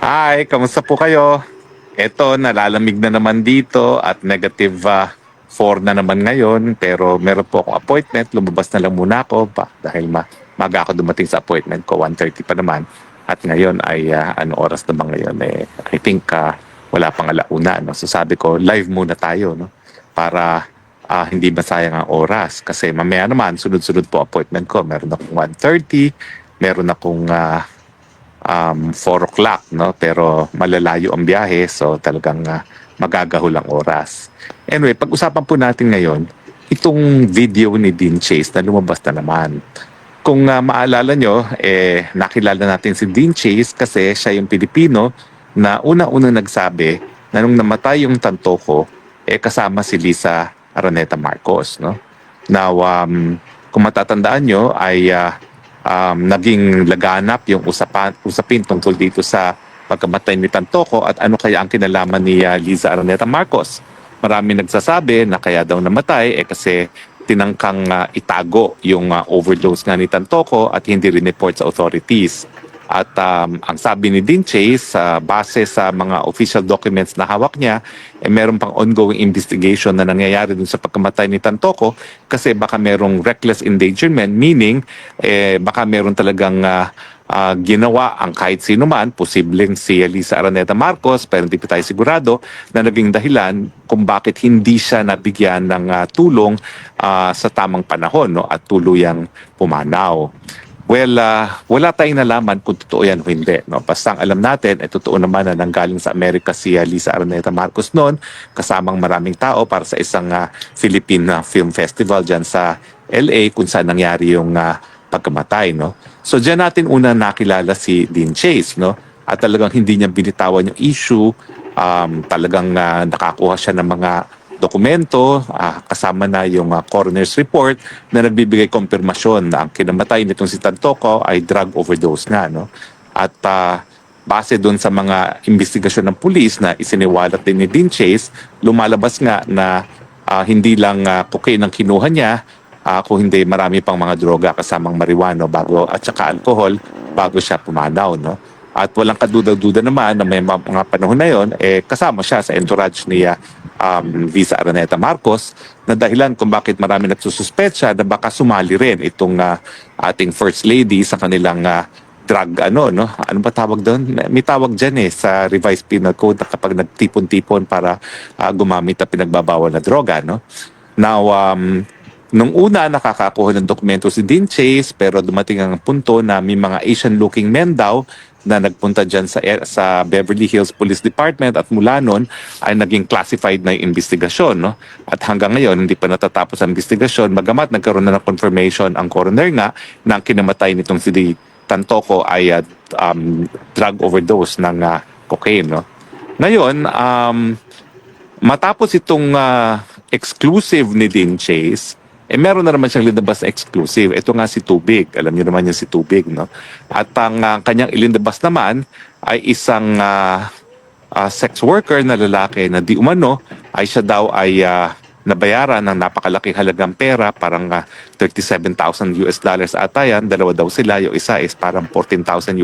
Hi, kamusta po kayo? Eto, nalalamig na naman dito at negative 4 na naman ngayon. Pero meron po akong appointment. Lumabas na lang muna ako dahil maga ako dumating sa appointment ko. 1:30 pa naman. At ngayon ay ano oras na ba ngayon? I think wala pang alauna. No? So sabi ko, live muna tayo. No? Para hindi masayang ang oras. Kasi mamaya naman, sunod-sunod po appointment ko. Meron akong 1:30. Meron akong 4 o'clock, no? Pero malalayo ang biyahe, so talagang magagahol ang oras. Anyway, pag-usapan po natin ngayon, itong video ni Dean Chase na lumabas na naman. Kung maalala nyo, nakilala natin si Dean Chase kasi siya yung Pilipino na una-una nagsabi na nung namatay yung tanto ko, kasama si Lisa Araneta Marcos, no? Now, kung matatandaan nyo, ay naging laganap yung usapin tungkol dito sa pagkamatay ni Tantoco at ano kaya ang kinalaman ni Liza Araneta Marcos. Marami nagsasabi na kaya daw namatay kasi tinangkang itago yung overdose nga ni Tantoco at hindi rin-report sa authorities. At ang sabi ni Dean Chase, base sa mga official documents na hawak niya, meron pang ongoing investigation na nangyayari dun sa pagkamatay ni Tantoco kasi baka merong reckless endangerment, meaning baka meron talagang ginawa ang kahit sino man, posibleng si Lisa Araneta Marcos, pero hindi pa tayo sigurado, na naging dahilan kung bakit hindi siya nabigyan ng tulong sa tamang panahon, no? At tuluyang pumanaw. Well, wala tayong nalaman kung totoo yan o hindi. No? Basta ang alam natin, totoo naman na nanggaling sa Amerika si Lisa Araneta Marcos noon, kasamang maraming tao para sa isang Philippine Film Festival dyan sa LA kung saan nangyari yung pagkamatay. No? So dyan natin una nakilala si Dean Chase. No? At talagang hindi niya binitawan yung issue. Talagang nakakuha siya ng mga dokumento, kasama na yung coroner's report na nagbibigay konfirmasyon na ang kinamatay nitong si Tantoco ay drug overdose nga. No? At base doon sa mga investigasyon ng pulis na isiniwalat din ni Dean Chase, lumalabas nga na hindi lang cocaine ang kinuha niya, kung hindi marami pang mga droga kasamang marijuana at saka alcohol bago siya pumanaw. No? At walang kaduda-duda naman na may mga panahon na yon, kasama siya sa entourage ni Lisa Araneta Marcos na dahilan kung bakit marami nagsususpetsa na baka sumali rin itong ating First Lady sa kanilang drug ano ba tawag doon? May tawag dyan sa revised penal code na kapag nagtipon-tipon para gumamit na pinagbabawal na droga, no? Now, nung una nakakakuha ng dokumento si Dean Chase pero dumating ang punto na may mga Asian-looking men daw na nagpunta dyan sa Beverly Hills Police Department at mula nun ay naging classified na yung investigasyon. No? At hanggang ngayon, hindi pa natatapos ang investigasyon, bagamat nagkaroon na ng confirmation ang coroner nga na ang kinamatay nitong si Tantoco ay drug overdose ng cocaine. No? Ngayon, matapos itong exclusive ni Dean Chase, meron na naman siyang linabas na exclusive. Ito nga si Tubig. Alam niyo naman yung si Tubig, no? At ang kanyang ilinabas naman ay isang sex worker na lalaki na di umano ay siya daw ay nabayaran ng napakalaking halagang pera, parang $37,000 ata yan. Dalawa daw sila. Yung isa is parang $14,000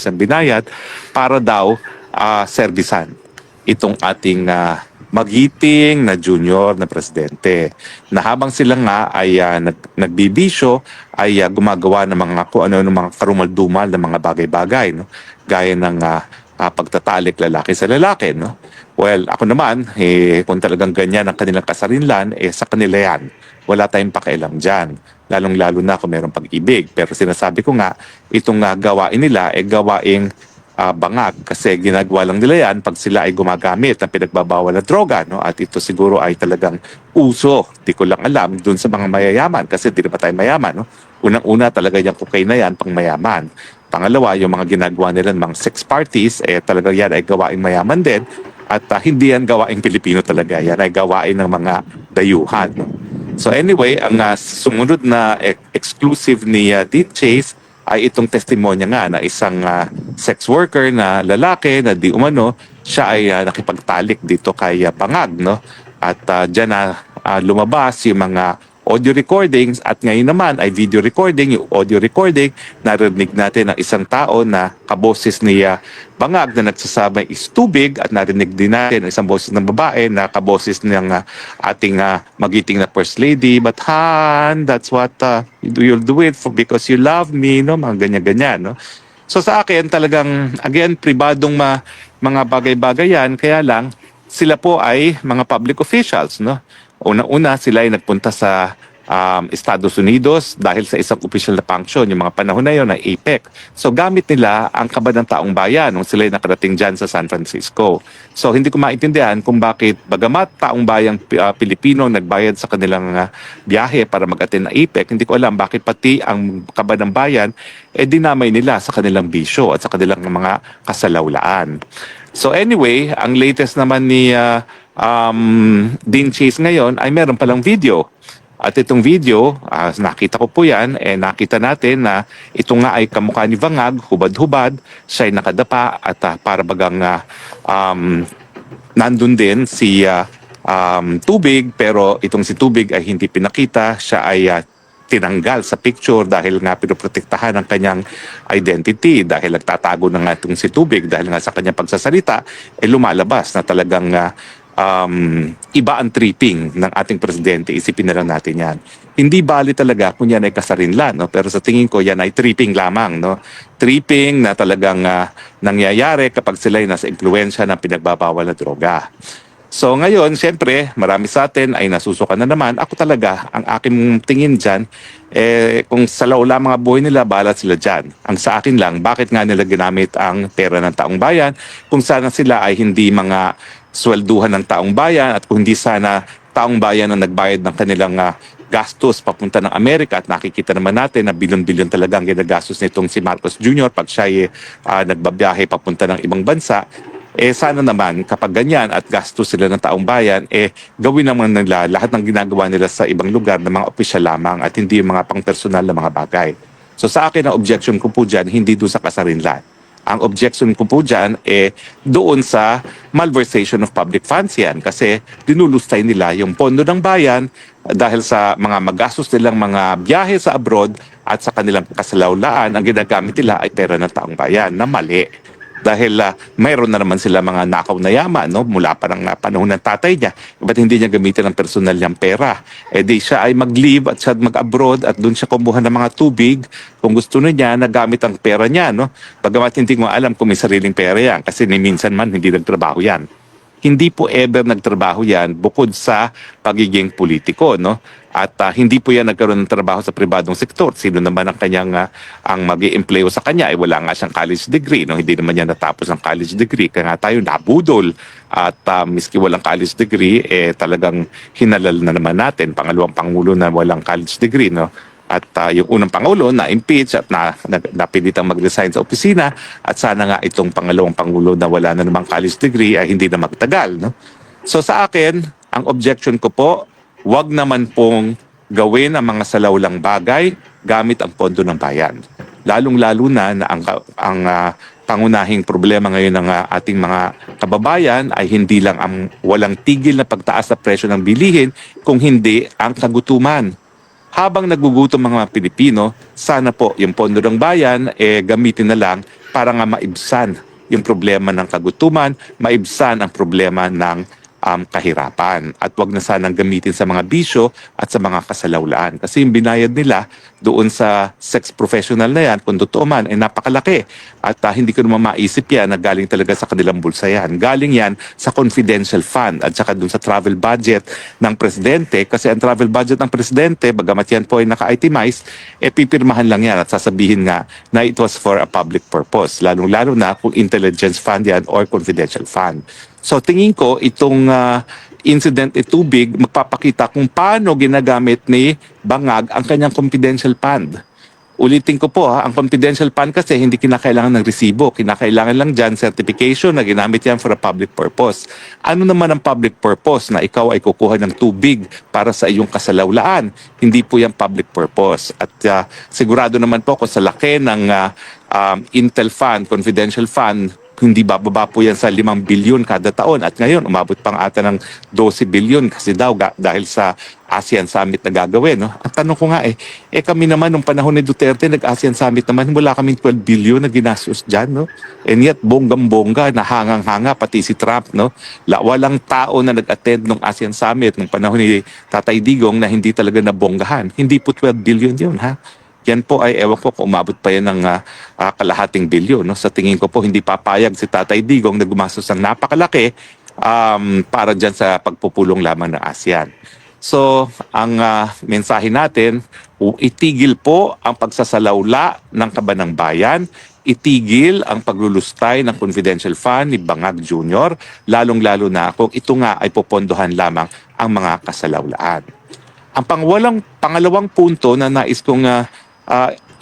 ang binayad para daw servisan itong ating magiting na junior na presidente na habang sila nga ay nagbibisyo ay gumagawa ng mga kung ano ng mga karumal-dumal na mga bagay-bagay, no? Gaya ng pagtatalik lalaki sa lalaki, no? Well, ako naman kung talagang ganyan ang kanilang kasarinlan, sa kanila yan. Wala tayong pakialam dyan, lalong-lalo na kung mayroong pag-ibig. Pero sinasabi ko nga, itong gawain nila gawaing bangag kasi ginagawa lang nila yan pag sila ay gumagamit ng pinagbabawal na droga, no? At ito siguro ay talagang uso, di ko lang alam, dun sa mga mayayaman kasi di naman tayo mayaman, no? Unang-una talaga yung cocaine na yan pang mayaman. Pangalawa, yung mga ginagawa nila ng mga sex parties, talaga yan ay gawaing mayaman din at hindi yan gawaing Pilipino talaga, yan ay gawain ng mga dayuhan, no? So anyway, ang sumunod na exclusive ni Dean Chase ay itong testimonya nga na isang sex worker na lalaki na di umano siya ay nakipagtalik dito kay Bangag, no? At diyan na lumabas yung mga audio recordings at ngayon naman ay video recording. Yung audio recording, narinig natin ng isang tao na kaboses ni Bangag na nagsasabi is tubig at narinig din natin ang isang boses ng babae na kaboses ng ating magiting na First Lady. But Han, that's what you'll do it for because you love me, no? Mga ganyan-ganyan, no? So sa akin talagang, again, pribadong mga bagay-bagay yan, kaya lang sila po ay mga public officials, no? Una-una sila ay nagpunta sa Estados Unidos dahil sa isang official na function, yung mga panahon na yun na APEC. So gamit nila ang kaba ng taong bayan nung sila ay nakarating dyan sa San Francisco. So hindi ko maintindihan kung bakit bagamat taong bayang Pilipino nagbayad sa kanilang biyahe para mag-attend na APEC, hindi ko alam bakit pati ang kaba ng bayan dinamay nila sa kanilang bisyo at sa kanilang mga kasalawlaan. So anyway, ang latest naman ni Dean Chase ngayon ay meron palang video. At itong video, nakita ko po yan, nakita natin na ito nga ay kamukha ni Bangag, hubad-hubad, siya ay nakadapa at para bagang nandun din si Tubig, pero itong si Tubig ay hindi pinakita, siya ay tinanggal sa picture dahil nga pinoprotektahan ang kanyang identity dahil nagtatago na nga itong si Tubig dahil nga sa kanyang pagsasalita lumalabas na talagang iba ang tripping ng ating presidente. Isipin na lang natin yan. Hindi bali talaga kung yan ay kasarinlan, no? Pero sa tingin ko yan ay tripping lamang, no? Tripping na talagang nangyayari kapag sila ay nasa impluensya ng pinagbabawal na droga. So ngayon, siyempre, marami sa atin ay nasusukan na naman. Ako talaga, ang aking tingin dyan, kung sa laula mga buhay nila, balat sila dyan. Ang sa akin lang, bakit nga nila ginamit ang pera ng taong bayan kung sana sila ay hindi mga swelduhan ng taong bayan at kung hindi sana taong bayan ang nagbayad ng kanilang gastos papunta ng Amerika at nakikita naman natin na bilyon-bilyon talaga ang ginagastos nitong si Marcos Jr. pag siya ay nagbabiyahe papunta ng ibang bansa. Sana naman kapag ganyan at gastos sila ng taong bayan, gawin naman nila lahat ng ginagawa nila sa ibang lugar ng mga opisyal lamang at hindi yung mga pang-personal na mga bagay. So sa akin, ang objection ko po dyan, hindi doon sa kasarinlan. Ang objection ko po dyan doon sa malversation of public funds yan kasi dinulustay nila yung pondo ng bayan dahil sa mga magastos nilang mga biyahe sa abroad at sa kanilang kasalawlaan, ang ginagamit nila ay pera ng taong bayan na mali. Dahil mayroon na naman sila mga nakaw na yaman, no? Mula pa ng panahon ng tatay niya. Ba't hindi niya gamitin ang personal niyang pera? Di siya ay mag-leave at siya mag-abroad at doon siya kumuha ng mga tubig. Kung gusto niya, nagamit ang pera niya. No? Bagamat hindi mo alam kung may sariling pera yan kasi ni minsan man hindi nagtrabaho yan. Hindi po ever nagtrabaho yan bukod sa pagiging politiko, no? At hindi po yan nagkaroon ng trabaho sa pribadong sektor. Sino naman ang kanyang ang mag-i-empleo sa kanya ay wala nga siyang college degree, no? Hindi naman niya natapos ang college degree. Kaya nga tayo nabudol at miski walang college degree talagang hinalal na naman natin pangalawang pangulo na walang college degree, no? At yung unang pangulo na impeach at napilitang mag-resign sa opisina at sana nga itong pangalawang pangulo na wala na namang college degree ay hindi na magtagal, no? So sa akin, ang objection ko po, wag naman pong gawin ang mga salawlang bagay gamit ang pondo ng bayan. Lalong-lalo na ang pangunahing problema ngayon ng ating mga kababayan ay hindi lang ang walang tigil na pagtaas sa presyo ng bilihin, kung hindi ang kagutuman. Habang nagugutom mga Pilipino, sana po yung pondo ng bayan gamitin na lang para nga maibsan yung problema ng kagutuman, maibsan ang problema ng kahirapan. At wag na sanang gamitin sa mga bisyo at sa mga kasalawlaan. Kasi yung binayad nila doon sa sex professional na yan, kung totoo man, ay napakalaki. At hindi ko naman maisip yan na galing talaga sa kanilang bulsa yan. Galing yan sa confidential fund at saka doon sa travel budget ng presidente. Kasi ang travel budget ng presidente, bagamat yan po ay naka-itemize, pipirmahan lang yan at sasabihin nga na it was for a public purpose. Lalong-lalo na kung intelligence fund yan or confidential fund. So tingin ko itong incident Tubig magpapakita kung paano ginagamit ni Bangag ang kanyang confidential fund. Ulitin ko po ang confidential fund kasi hindi kinakailangan ng resibo. Kinakailangan lang dyan certification na ginamit yan for a public purpose. Ano naman ang public purpose na ikaw ay kukuha ng tubig para sa iyong kasalawlaan? Hindi po yan public purpose. At sigurado naman po kung sa laki ng Intel Fund, confidential fund, hindi bababa po yan sa 5 bilyon kada taon. At ngayon, umabot pang ata ng 12 bilyon kasi daw dahil sa ASEAN Summit na gagawin. No? Ang tanong ko nga kami naman nung panahon ni Duterte, nag-ASEAN Summit naman, wala kaming 12 bilyon na ginastos dyan. No? And yet, bonggang-bongga, nahangang-hanga, pati si Trump. No? Walang tao na nag-attend ng ASEAN Summit nung panahon ni Tatay Digong na hindi talaga nabonggahan. Hindi po 12 billion yun, ha? Yan po ay ewan ko kung umabot pa yan ng kalahating bilyon. No? Sa tingin ko po hindi papayag si Tatay Digong na gumastos ng napakalaki para dyan sa pagpupulong lamang ng ASEAN. So ang mensahe natin, itigil po ang pagsasalawla ng kaban ng bayan, itigil ang paglulustay ng confidential fund ni Bangag Jr., lalong-lalo na kung ito nga ay popondohan lamang ang mga kasalawlaan. Ang pangalawang punto na nais kong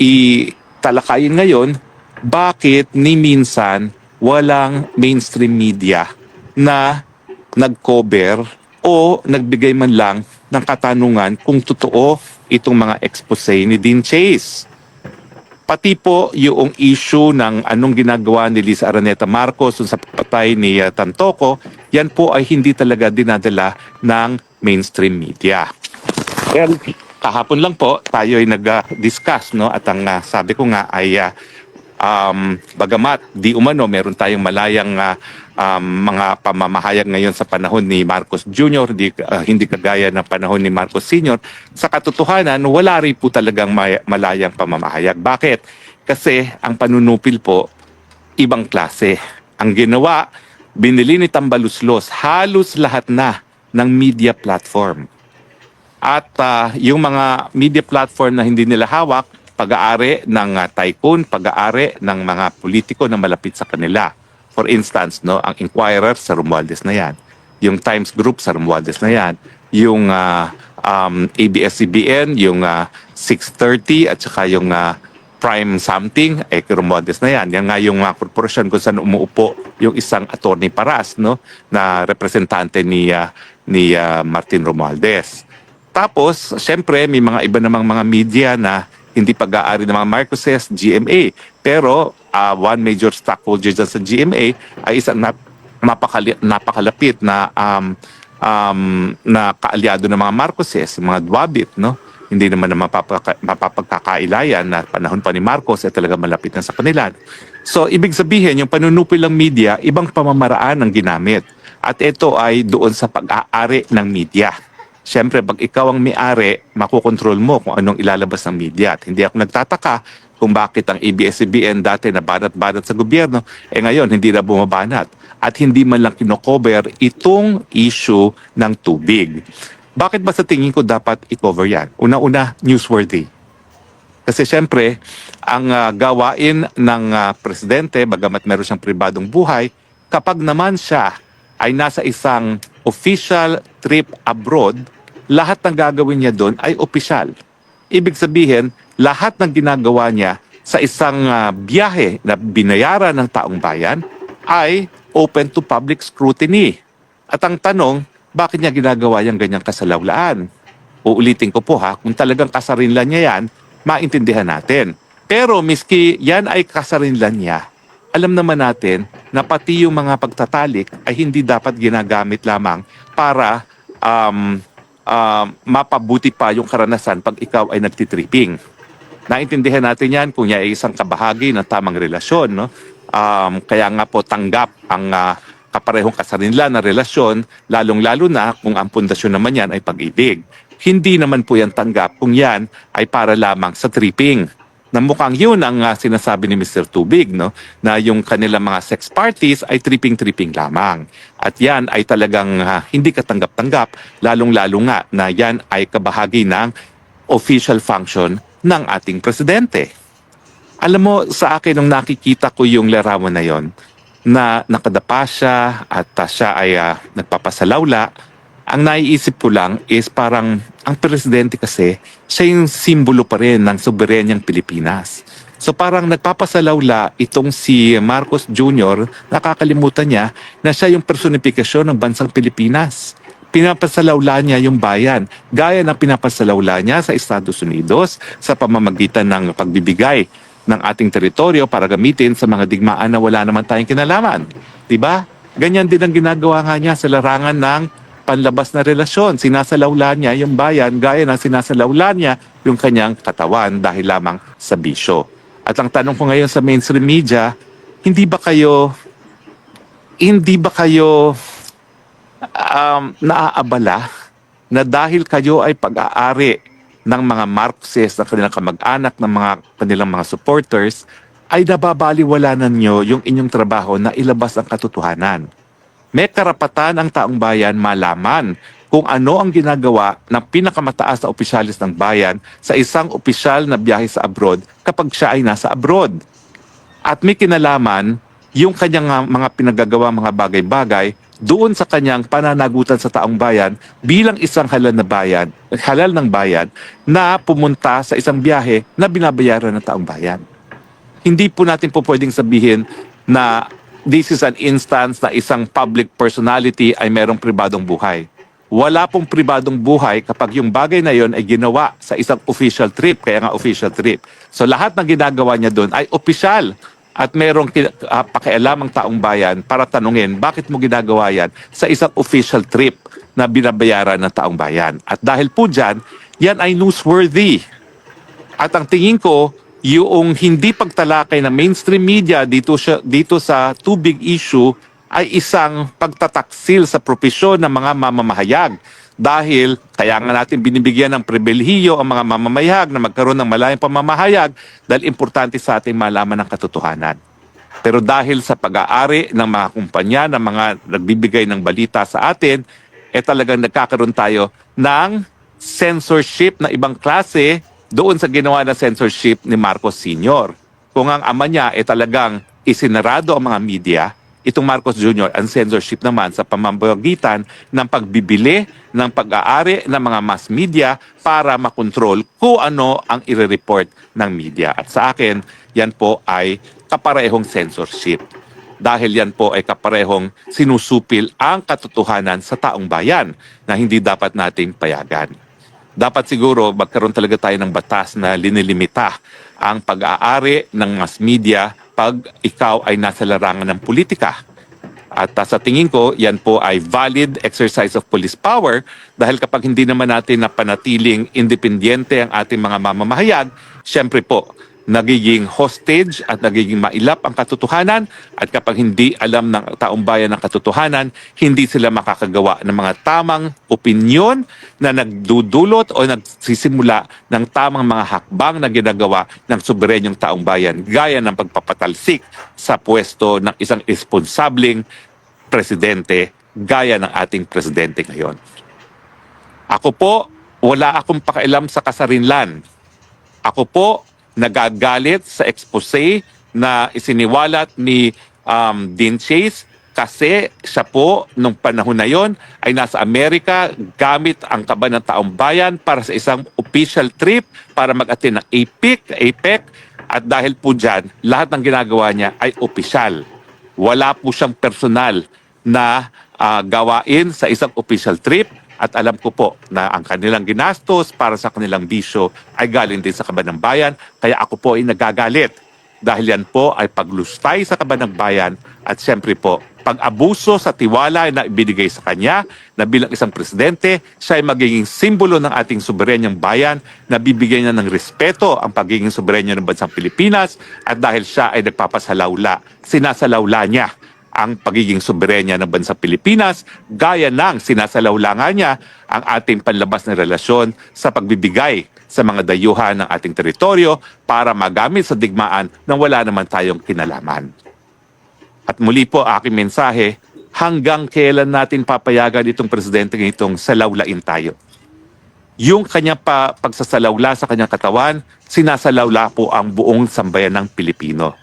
italakayin ngayon, bakit ni minsan walang mainstream media na nag-cover o nagbigay man lang ng katanungan kung totoo itong mga expose ni Dean Chase. Pati po yung issue ng anong ginagawa ni Liza Araneta Marcos sa patay ni Tantoco, yan po ay hindi talaga dinadala ng mainstream media. Well, kahapon lang po tayo ay nag-discuss, no? At ang sabi ko nga ay bagamat di umano meron tayong malayang mga pamamahayag ngayon sa panahon ni Marcos Jr., hindi kagaya ng panahon ni Marcos Sr., sa katotohanan wala rin po talagang malayang pamamahayag. Bakit? Kasi ang panunupil po ibang klase. Ang ginawa, binili ni Tambaluslos halos lahat na ng media platform. At yung mga media platform na hindi nila hawak, pag-aari ng tycoon, pag-aari ng mga politiko na malapit sa kanila. For instance, no, ang Inquirer sa Romualdez na yan, yung Times Group sa Romualdez na yan, yung ABS-CBN, yung 630 at saka yung Prime something, Romualdez na yan. Yan nga yung korporasyon kung saan umuupo yung isang attorney Paras, no, na representante ni Martin Romualdez. Tapos, syempre, may mga iba namang mga media na hindi pag-aari ng mga Marcoses, GMA. Pero, one major stockholder dyan sa GMA ay isang napakalapit na kaalyado ng mga Marcoses, mga Dwabit, no? Hindi naman na mapapagkakailayan na panahon pa ni Marcos ay talaga malapit na sa kanila. So, ibig sabihin, yung panunupil ng media, ibang pamamaraan ang ginamit. At ito ay doon sa pag-aari ng media. Siyempre, pag ikaw ang may-ari, makukontrol mo kung anong ilalabas ng media. At hindi ako nagtataka kung bakit ang ABS-CBN dati na banat-banat sa gobyerno, ngayon hindi na bumabanat. At hindi man lang kinocover itong issue ng tubig. Bakit ba sa tingin ko dapat i-cover yan? Una-una, newsworthy. Kasi siyempre, ang gawain ng presidente, bagamat meron siyang pribadong buhay, kapag naman siya ay nasa isang official trip abroad, lahat ng gagawin niya doon ay opisyal. Ibig sabihin, lahat ng ginagawa niya sa isang biyahe na binayaran ng taong bayan ay open to public scrutiny. At ang tanong, bakit niya ginagawa yung ganyang kasalawlaan? Uulitin ko po kung talagang kasarinlan niya yan, maintindihan natin. Pero miski yan ay kasarinlan niya, alam naman natin na pati yung mga pagtatalik ay hindi dapat ginagamit lamang para mapabuti pa yung karanasan pag ikaw ay nagtitripping. Naintindihan natin yan kung yan ay isang kabahagi ng tamang relasyon. No? Kaya nga po tanggap ang kaparehong kasarinlan na relasyon, lalong-lalo na kung ang pundasyon naman yan ay pag-ibig. Hindi naman po yan tanggap kung yan ay para lamang sa tripping. Na mukhang yun ang sinasabi ni Mr. Tubig, no? Na yung kanilang mga sex parties ay tripping-tripping lamang. At yan ay talagang hindi katanggap-tanggap, lalong-lalo nga na yan ay kabahagi ng official function ng ating presidente. Alam mo, sa akin nung nakikita ko yung larawan na yon, na nakadapa siya at siya ay nagpapasalawla, ang naiisip ko lang is parang ang presidente kasi, siya yung simbolo pa rin ng soberenyang Pilipinas. So parang nagpapasalawla itong si Marcos Jr., nakakalimutan niya na siya yung personifikasyon ng bansang Pilipinas. Pinapasalawla niya yung bayan, gaya ng pinapasalawla niya sa Estados Unidos sa pamamagitan ng pagbibigay ng ating teritoryo para gamitin sa mga digmaan na wala naman tayong kinalaman. Diba? Ganyan din ang ginagawa nga niya sa larangan ng panlabas na relasyon. Sinasalawla niya yung bayan gaya ng sinasalawla niya yung kanyang katawan dahil lamang sa bisyo. At ang tanong ko ngayon sa mainstream media, hindi ba kayo naaabala na dahil kayo ay pag-aari ng mga Marxist, ng kanilang kamag-anak, ng mga kanilang mga supporters, ay nababaliwala na nyo yung inyong trabaho na ilabas ang katotohanan. May karapatan ang taong bayan malaman kung ano ang ginagawa ng pinakamataas na opisyalis ng bayan sa isang opisyal na biyahe sa abroad kapag siya ay nasa abroad. At may kinalaman yung kanyang mga pinagagawa, mga bagay-bagay doon sa kanyang pananagutan sa taong bayan bilang isang halal ng bayan na pumunta sa isang biyahe na binabayaran ng taong bayan. Hindi po natin po pwedeng sabihin na this is an instance na isang public personality ay merong pribadong buhay. Wala pong pribadong buhay kapag yung bagay na yon ay ginawa sa isang official trip, kaya nga official trip. So lahat ng ginagawa niya doon ay official at merong pakialamang taong bayan para tanungin bakit mo ginagawa yan sa isang official trip na binabayaran ng taong bayan. At dahil po dyan, yan ay newsworthy. At ang tingin ko, yung hindi pagtalakay ng mainstream media dito sa too big issue ay isang pagtataksil sa propesyon ng mga mamamahayag. Dahil kaya nga natin binibigyan ng pribilehiyo ang mga mamamahayag na magkaroon ng malayang pamamahayag dahil importante sa ating malaman ng katotohanan. Pero dahil sa pag-aari ng mga kumpanya, ng mga nagbibigay ng balita sa atin, talagang nagkakaroon tayo ng censorship na ibang klase doon sa ginawa na censorship ni Marcos Sr. Kung ang ama niya talagang isinarado ang mga media, itong Marcos Jr. ang censorship naman sa pamamagitan ng pagbibili ng pag-aari ng mga mass media para makontrol kung ano ang i-report ng media. At sa akin, yan po ay kaparehong censorship. Dahil yan po ay kaparehong sinusupil ang katotohanan sa taong bayan na hindi dapat nating payagan. Dapat siguro magkaroon talaga tayo ng batas na linilimita ang pag-aari ng mass media pag ikaw ay nasa larangan ng politika. At sa tingin ko, yan po ay valid exercise of police power dahil kapag hindi naman natin napanatiling independyente ang ating mga mamamahayag, syempre po, nagiging hostage at nagiging mailap ang katotohanan at kapag hindi alam ng taong bayan ang katotohanan, hindi sila makakagawa ng mga tamang opinyon na nagdudulot o nagsisimula ng tamang mga hakbang na ginagawa ng suberenyong taong bayan gaya ng pagpapatalsik sa pwesto ng isang responsableng presidente gaya ng ating presidente ngayon. Ako po, wala akong pakialam sa kasarinlan. Ako po, nagagalit sa expose na isiniwalat ni Dean Chase kasi siya po nung panahon na yon ay nasa Amerika gamit ang kaba ng taong bayan para sa isang official trip para mag-attend ng APEC at dahil po dyan, lahat ng ginagawa niya ay opisyal. Wala po siyang personal na gawain sa isang official trip. At alam ko po na ang kanilang ginastos para sa kanilang bisyo ay galing din sa kaban ng bayan. Kaya ako po ay nagagalit dahil yan po ay paglustay sa kaban ng bayan at siyempre po pag-abuso sa tiwala na ibinigay sa kanya na bilang isang presidente, siya ay magiging simbolo ng ating soberenyong bayan na bibigyan niya ng respeto ang pagiging soberenyo ng bansang Pilipinas at dahil siya ay nagpapasalawla, sinasalawla niya ang pagiging soberenya ng bansang Pilipinas, gaya ng sinasalawlangan niya ang ating panlabas na relasyon sa pagbibigay sa mga dayuhan ng ating teritoryo para magamit sa digmaan nang wala naman tayong kinalaman. At muli po aking mensahe, hanggang kailan natin papayagan itong presidente itong salawlain tayo? Yung kanyang pagsasalawla sa kanyang katawan, sinasalawla po ang buong sambayan ng Pilipino.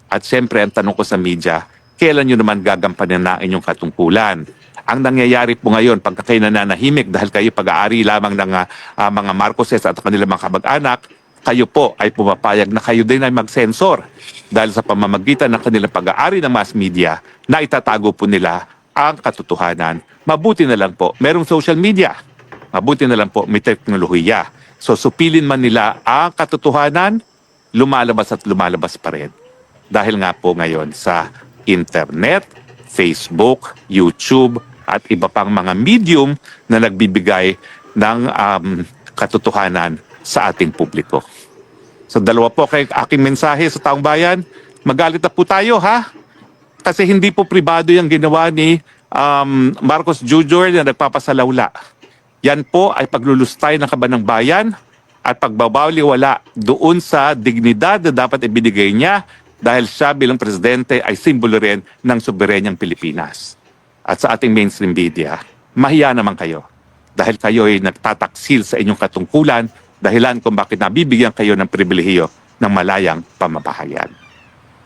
At siyempre ang tanong ko sa media, kailan nyo naman gagampanan na inyong katungkulan? Ang nangyayari po ngayon, pagka kayo nananahimik dahil kayo pag-aari lamang ng mga Marcoses at kanilang mga kamag-anak, kayo po ay pumapayag na kayo din ay mag-censor dahil sa pamamagitan ng kanilang pag-aari ng mass media na itatago po nila ang katotohanan. Mabuti na lang po, merong social media. Mabuti na lang po, may teknolohiya. So supilin man nila ang katotohanan, lumalabas at lumalabas pa rin. Dahil nga po ngayon sa internet, Facebook, YouTube, at iba pang mga medium na nagbibigay ng katotohanan sa ating publiko. So dalawa po kay aking mensahe sa taong bayan, magalit na po tayo ha? Kasi hindi po pribado yung ginawa ni Marcos Jr. na nagpapasalawla. Yan po ay paglulustay ng kaban ng bayan at pagbabawliwala doon sa dignidad na dapat ibinigay niya dahil siya bilang presidente ay simbolo rin ng soberenyang Pilipinas. At sa ating mainstream media, mahiya naman kayo dahil kayo ay nagtataksil sa inyong katungkulan dahilan kung bakit nabibigyan kayo ng pribilehiyo ng malayang pamabahayan.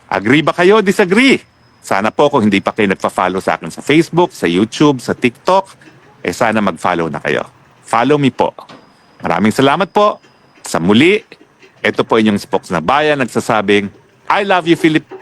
Agree ba kayo? Disagree? Sana po kung hindi pa kayo nagpa-follow sa akin sa Facebook, sa YouTube, sa TikTok, sana mag-follow na kayo. Follow me po. Maraming salamat po. Sa muli, ito po inyong spokes na bayan nagsasabing, I love you, Philippines.